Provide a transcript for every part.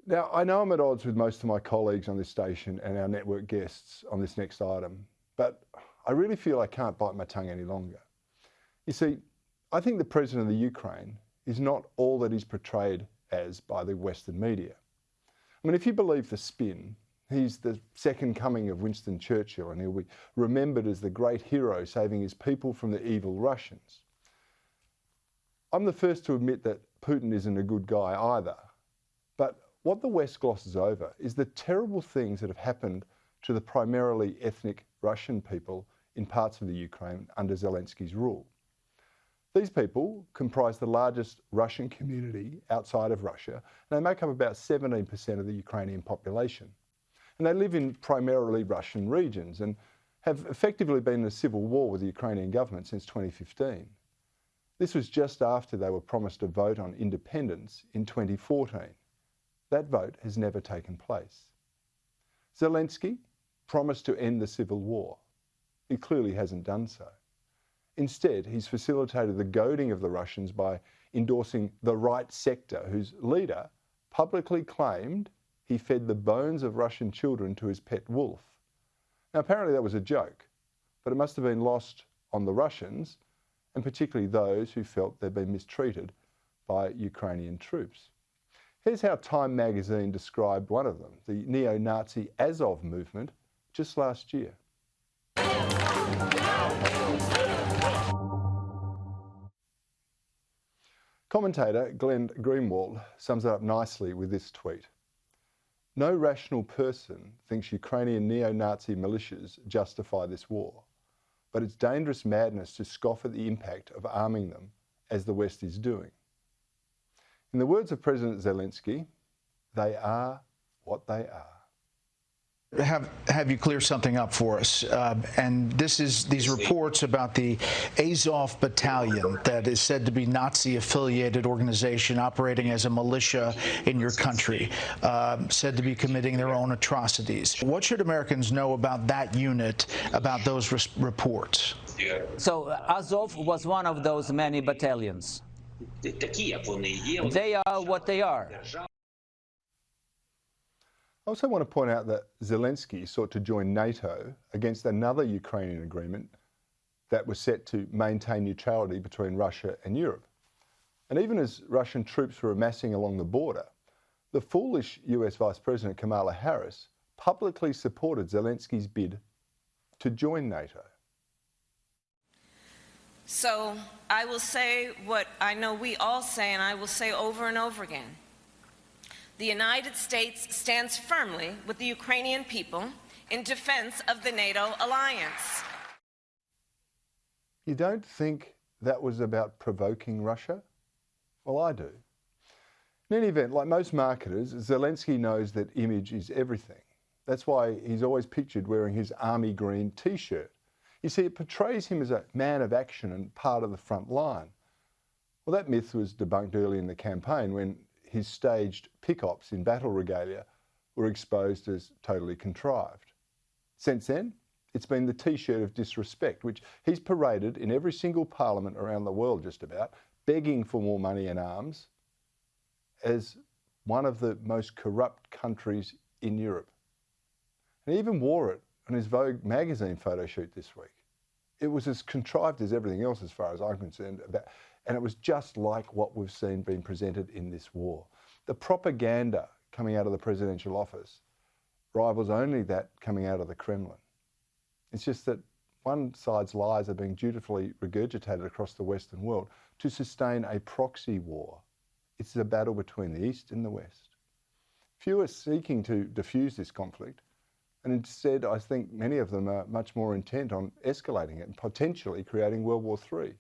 Now, I know I'm at odds with most of my colleagues on this station and our network guests on this next item, but I really feel I can't bite my tongue any longer. You see, I think the president of the Ukraine is not all that he's portrayed as by the Western media. I mean, if you believe the spin, he's the second coming of Winston Churchill, and he'll be remembered as the great hero saving his people from the evil Russians. I'm the first to admit that Putin isn't a good guy either. But what the West glosses over is the terrible things that have happened to the primarily ethnic Russian people in parts of the Ukraine under Zelensky's rule. These people comprise the largest Russian community outside of Russia, and they make up about 17% of the Ukrainian population. And they live in primarily Russian regions and have effectively been in a civil war with the Ukrainian government since 2015. This was just after they were promised a vote on independence in 2014. That vote has never taken place. Zelensky promised to end the civil war. He clearly hasn't done so. Instead, he's facilitated the goading of the Russians by endorsing the right sector, whose leader publicly claimed he fed the bones of Russian children to his pet wolf. Now, apparently that was a joke, but it must have been lost on the Russians, and particularly those who felt they'd been mistreated by Ukrainian troops. Here's how Time magazine described one of them, the neo-Nazi Azov movement, just last year. Commentator Glenn Greenwald sums it up nicely with this tweet. No rational person thinks Ukrainian neo-Nazi militias justify this war, but it's dangerous madness to scoff at the impact of arming them, as the West is doing. In the words of President Zelensky, they are what they are. Have you clear something up for us? And this is these reports about the Azov Battalion that is said to be Nazi-affiliated organization operating as a militia in your country, said to be committing their own atrocities. What should Americans know about that unit, about those reports? So Azov was one of those many battalions. They are what they are. I also want to point out that Zelensky sought to join NATO against another Ukrainian agreement that was set to maintain neutrality between Russia and Europe. And even as Russian troops were amassing along the border, the foolish US Vice President Kamala Harris publicly supported Zelensky's bid to join NATO. So I will say what I know we all say, and I will say over and over again. The United States stands firmly with the Ukrainian people in defense of the NATO alliance. You don't think that was about provoking Russia? Well, I do. In any event, like most marketers, Zelensky knows that image is everything. That's why he's always pictured wearing his army green t-shirt. You see, it portrays him as a man of action and part of the front line. Well, that myth was debunked early in the campaign when his staged pick-ops in battle regalia were exposed as totally contrived. Since then, it's been the t-shirt of disrespect, which he's paraded in every single parliament around the world just about, begging for more money and arms, as one of the most corrupt countries in Europe. And he even wore it on his Vogue magazine photo shoot this week. It was as contrived as everything else as far as I'm concerned, and it was just like what we've seen being presented in this war. The propaganda coming out of the presidential office rivals only that coming out of the Kremlin. It's just that one side's lies are being dutifully regurgitated across the Western world to sustain a proxy war. It's a battle between the East and the West. Few are seeking to diffuse this conflict, and instead I think many of them are much more intent on escalating it and potentially creating World War III.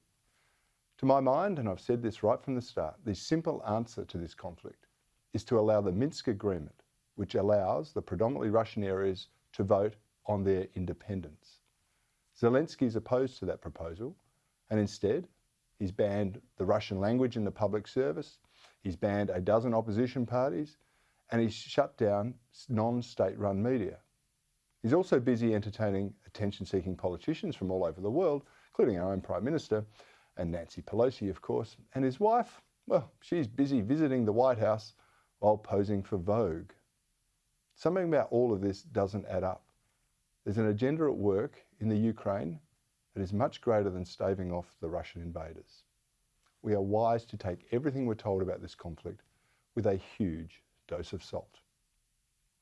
To my mind, and I've said this right from the start, the simple answer to this conflict is to allow the Minsk Agreement, which allows the predominantly Russian areas to vote on their independence. Zelensky is opposed to that proposal, and instead he's banned the Russian language in the public service, he's banned a dozen opposition parties, and he's shut down non-state-run media. He's also busy entertaining attention-seeking politicians from all over the world, including our own Prime Minister, and Nancy Pelosi, of course, and his wife, well, she's busy visiting the White House while posing for Vogue. Something about all of this doesn't add up. There's an agenda at work in the Ukraine that is much greater than staving off the Russian invaders. We are wise to take everything we're told about this conflict with a huge dose of salt.